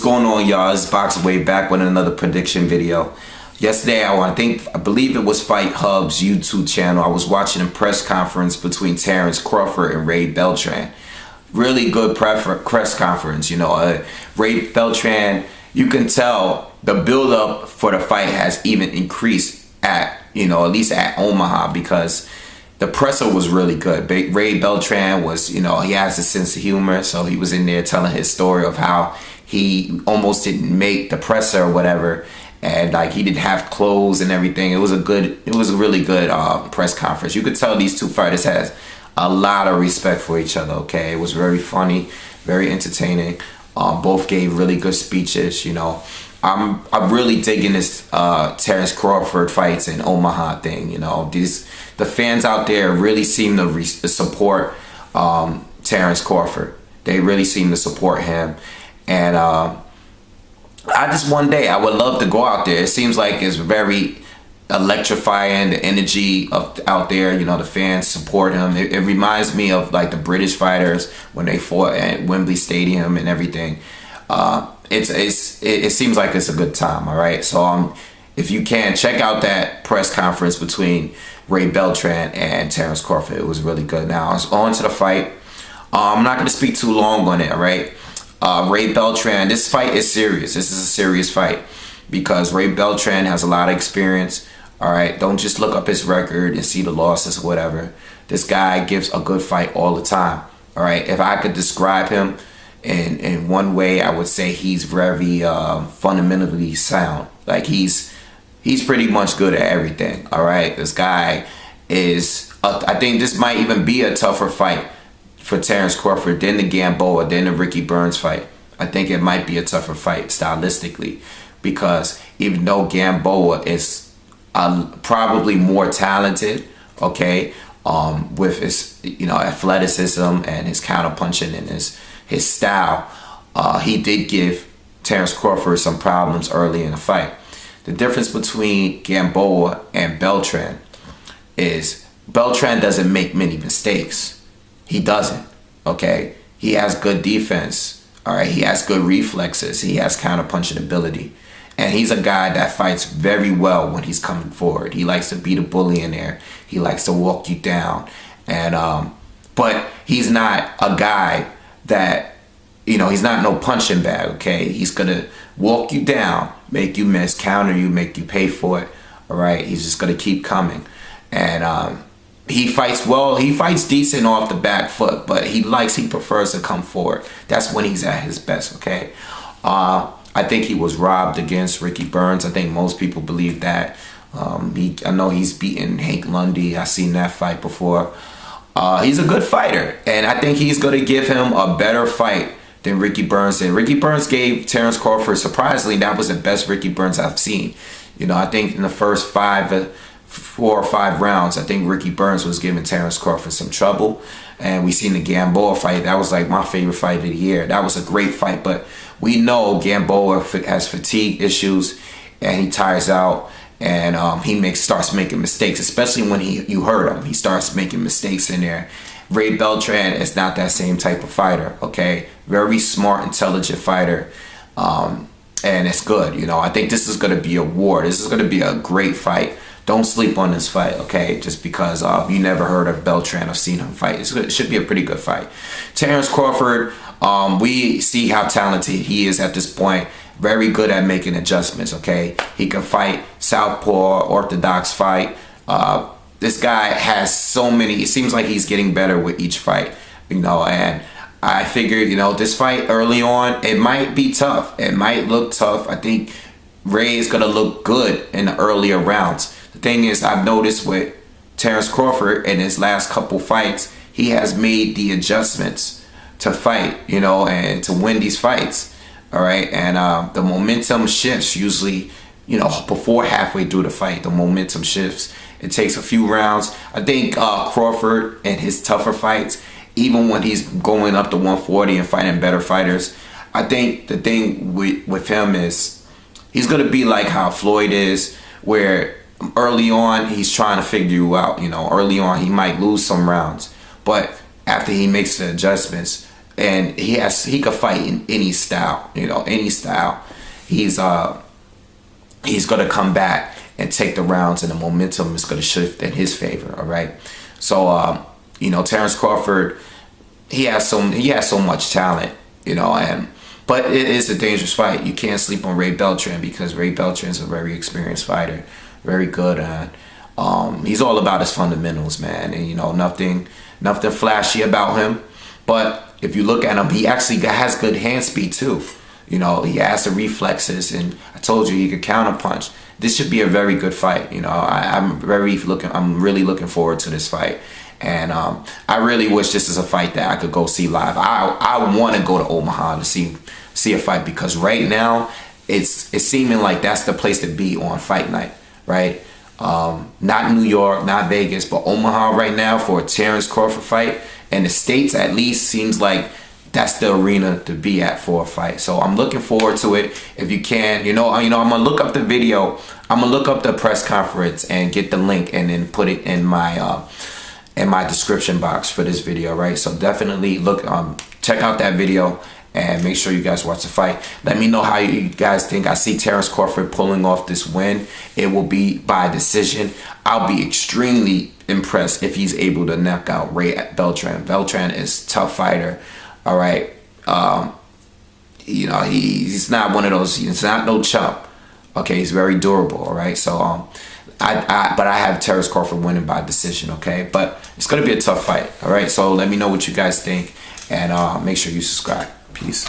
going on, y'all? It's BoxingWave back with another prediction video. Yesterday, I believe it was Fight Hub's YouTube channel. I was watching a press conference between Terence Crawford and Ray Beltran. Really good press conference, you know. Ray Beltran, you can tell the build-up for the fight has even increased at least at Omaha, because the presser was really good. Ray Beltran was, he has a sense of humor, so he was in there telling his story of how he almost didn't make the presser or whatever, and like he didn't have clothes and everything. It was a really good press conference. You could tell these two fighters has a lot of respect for each other. Okay, it was very funny, very entertaining. Both gave really good speeches. I'm really digging this Terence Crawford fights in Omaha thing. The fans out there really seem to support Terence Crawford. They really seem to support him, and one day I would love to go out there. It seems like it's very electrifying, the energy out there. The fans support him. It reminds me of like the British fighters when they fought at Wembley Stadium and everything. It seems like it's a good time. All right, so if you can, check out that press conference between Ray Beltran and Terence Crawford. It was really good. Now, on to the fight. I'm not going to speak too long on it. All right, Ray Beltran, this fight is serious. This is a serious fight because Ray Beltran has a lot of experience. All right, don't just look up his record and see the losses or whatever. This guy gives a good fight all the time. All right, if I could describe him in one way, I would say he's very fundamentally sound. Like he's pretty much good at everything. All right, this guy is. I think this might even be a tougher fight for Terence Crawford than the Gamboa, than the Ricky Burns fight. I think it might be a tougher fight stylistically, because even though Gamboa is probably more talented, okay, with his athleticism and his counter punching and his style, he did give Terence Crawford some problems early in the fight. The difference between Gamboa and Beltran is Beltran doesn't make many mistakes. He doesn't, okay? He has good defense, all right? He has good reflexes. He has counter punching ability. And he's a guy that fights very well when he's coming forward. He likes to beat a bully in there. He likes to walk you down. And but he's not a guy that, he's not no punching bag, okay? He's gonna walk you down, make you miss, counter you, make you pay for it, all right? He's just gonna keep coming. And he fights well. He fights decent off the back foot, but he prefers to come forward. That's when he's at his best, okay? I think he was robbed against Ricky Burns. I think most people believe that. I know he's beaten Hank Lundy. I've seen that fight before. He's a good fighter, and I think he's going to give him a better fight than Ricky Burns did. Ricky Burns gave Terence Crawford, surprisingly, that was the best Ricky Burns I've seen. I think in the first 4 or 5 rounds, I think Ricky Burns was giving Terence Crawford some trouble. And we seen the Gamboa fight. That was like my favorite fight of the year. That was a great fight, but we know Gamboa has fatigue issues and he tires out, and he starts making mistakes, especially when you hurt him. He starts making mistakes in there. Ray Beltran is not that same type of fighter, okay? Very smart, intelligent fighter. And it's good, I think this is going to be a war. This is going to be a great fight. Don't sleep on this fight, okay? Just because you never heard of Beltran or seen him fight. It should be a pretty good fight. Terence Crawford, we see how talented he is at this point. Very good at making adjustments, okay? He can fight southpaw, orthodox fight. This guy has so many. It seems like he's getting better with each fight, and I figured, this fight early on, it might be tough. It might look tough. I think Ray is going to look good in the earlier rounds. The thing is, I've noticed with Terence Crawford in his last couple fights, he has made the adjustments to fight, and to win these fights, all right? And the momentum shifts usually, before halfway through the fight, the momentum shifts. It takes a few rounds. I think Crawford in his tougher fights, even when he's going up to 140 and fighting better fighters, I think the thing with him is he's going to be like how Floyd is, where early on he's trying to figure you out. Early on he might lose some rounds, but after he makes the adjustments, and he could fight in any style, any style. He's gonna come back and take the rounds, and the momentum is gonna shift in his favor. All right, so Terence Crawford, he has so much talent, but it is a dangerous fight. You can't sleep on Ray Beltran, because Ray Beltran is a very experienced fighter, very good, and he's all about his fundamentals, man, and nothing flashy about him. But if you look at him, he actually has good hand speed too. He has the reflexes, and I told you he could counterpunch. This should be a very good fight. I'm really looking forward to this fight, and I really wish this is a fight that I could go see live. I want to go to Omaha to see a fight, because right now it's seeming like that's the place to be on fight night, right? Not New York, not Vegas, but Omaha right now for a Terence Crawford fight. And the States, at least, seems like that's the arena to be at for a fight. So I'm looking forward to it. If you can, I'm gonna look up the video. I'm gonna look up the press conference and get the link, and then put it in my description box for this video, right? So definitely check out that video, and make sure you guys watch the fight. Let me know how you guys think. I see Terence Crawford pulling off this win. It will be by decision. I'll be extremely impressed if he's able to knock out Ray Beltran. Beltran is a tough fighter, all right? He's not one of those, he's not no chump, okay? He's very durable, all right? So, but I have Terence Crawford winning by decision, okay? But it's going to be a tough fight, all right? So let me know what you guys think, and make sure you subscribe. Peace.